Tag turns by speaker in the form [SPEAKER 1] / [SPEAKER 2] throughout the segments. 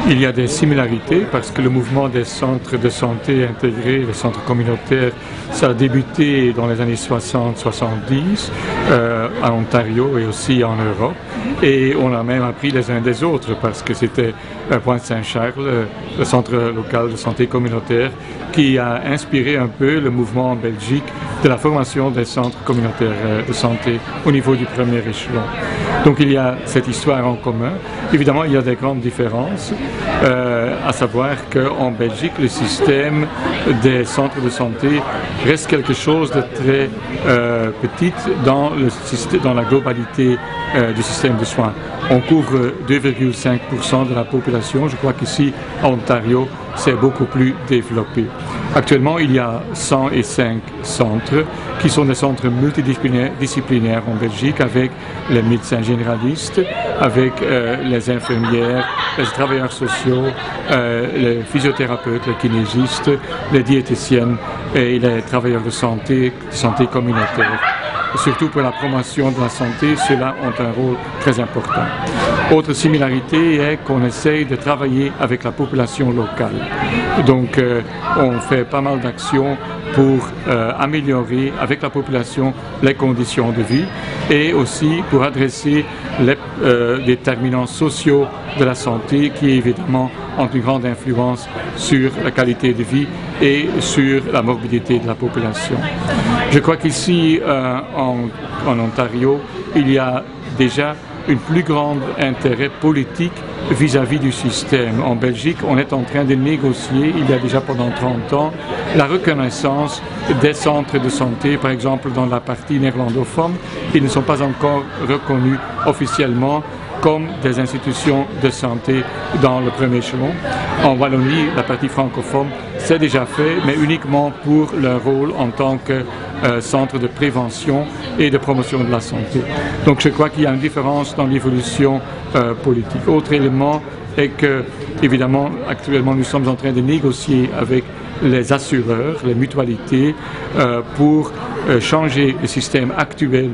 [SPEAKER 1] Il y a des similarités parce que le mouvement des centres de santé intégrés, les centres communautaires, ça a débuté dans les années 60-70 en Ontario et aussi en Europe. Et on a même appris les uns des autres parce que c'était Pointe-Saint-Charles, le centre local de santé communautaire, qui a inspiré un peu le mouvement en Belgique de la formation des centres communautaires de santé au niveau du premier échelon. Donc il y a cette histoire en commun. Évidemment, il y a des grandes différences, à savoir qu'en Belgique, le système des centres de santé reste quelque chose de très petit dans la globalité du système de soins. On couvre 2,5% de la population. Je crois qu'ici, à Ontario, c'est beaucoup plus développé. Actuellement, il y a 105 centres qui sont des centres multidisciplinaires en Belgique avec les médecins généralistes, avec les infirmières, les travailleurs sociaux, les physiothérapeutes, les kinésistes, les diététiciennes et les travailleurs de santé communautaire. Surtout pour la promotion de la santé, ceux-là ont un rôle très important. Autre similarité est qu'on essaye de travailler avec la population locale. Donc, on fait pas mal d'actions pour améliorer avec la population les conditions de vie et aussi pour adresser les déterminants sociaux de la santé qui évidemment ont une grande influence sur la qualité de vie et sur la morbidité de la population. Je crois qu'ici en Ontario, il y a déjà un plus grand intérêt politique vis-à-vis du système. En Belgique, on est en train de négocier, il y a déjà pendant 30 ans, la reconnaissance des centres de santé, par exemple dans la partie néerlandophone, qui ne sont pas encore reconnus officiellement comme des institutions de santé dans le premier échelon. En Wallonie, la partie francophone, c'est déjà fait, mais uniquement pour leur rôle en tant que centre de prévention et de promotion de la santé. Donc je crois qu'il y a une différence dans l'évolution politique. Autre élément est que, évidemment, actuellement, nous sommes en train de négocier avec les assureurs, les mutualités, pour changer le système actuel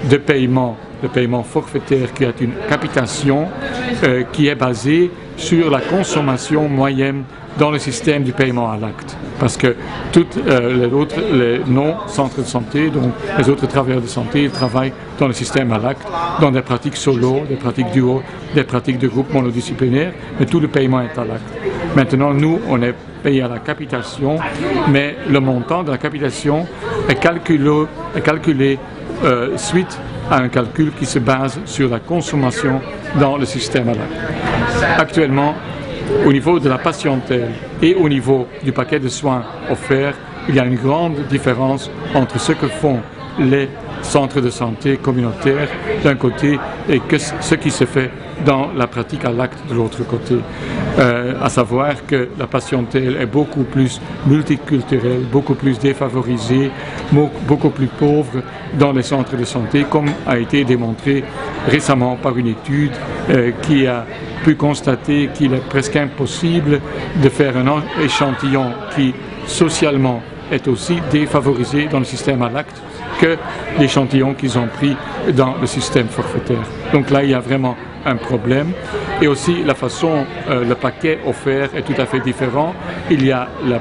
[SPEAKER 1] de paiement, le paiement forfaitaire qui a une capitation qui est basée sur la consommation moyenne dans le système du paiement à l'acte. Parce que tous les non-centres de santé, donc les autres travailleurs de santé, ils travaillent dans le système à l'acte, dans des pratiques solo, des pratiques duo, des pratiques de groupe monodisciplinaires, mais tout le paiement est à l'acte. Maintenant, nous, on est payé à la capitation, mais le montant de la capitation est calculé suite à un calcul qui se base sur la consommation dans le système à l'acte. Actuellement, au niveau de la patientèle et au niveau du paquet de soins offerts, il y a une grande différence entre ce que font les centres de santé communautaires d'un côté et ce qui se fait dans la pratique à l'acte de l'autre côté. À savoir que la patientèle est beaucoup plus multiculturelle, beaucoup plus défavorisée, beaucoup plus pauvre dans les centres de santé, comme a été démontré récemment par une étude qui a pu constater qu'il est presque impossible de faire un échantillon qui socialement est aussi défavorisé dans le système à l'acte que l'échantillon qu'ils ont pris dans le système forfaitaire. Donc là, il y a vraiment un problème. Et aussi, la façon, le paquet offert est tout à fait différent. Il y a la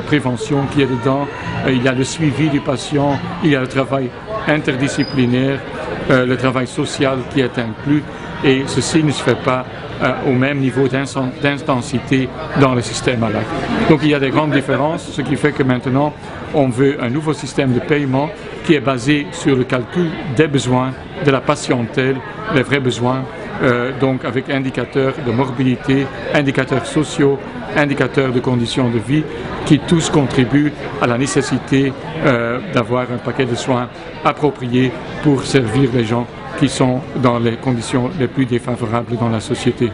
[SPEAKER 1] prévention qui est dedans, il y a le suivi du patient, il y a le travail interdisciplinaire, le travail social qui est inclus. Et ceci ne se fait pas au même niveau d'intensité dans le système à l'acte. Donc il y a des grandes différences, ce qui fait que maintenant on veut un nouveau système de paiement qui est basé sur le calcul des besoins de la patientèle, les vrais besoins, donc avec indicateurs de morbidité, indicateurs sociaux, indicateurs de conditions de vie, qui tous contribuent à la nécessité d'avoir un paquet de soins approprié pour servir les gens qui sont dans les conditions les plus défavorables dans la société.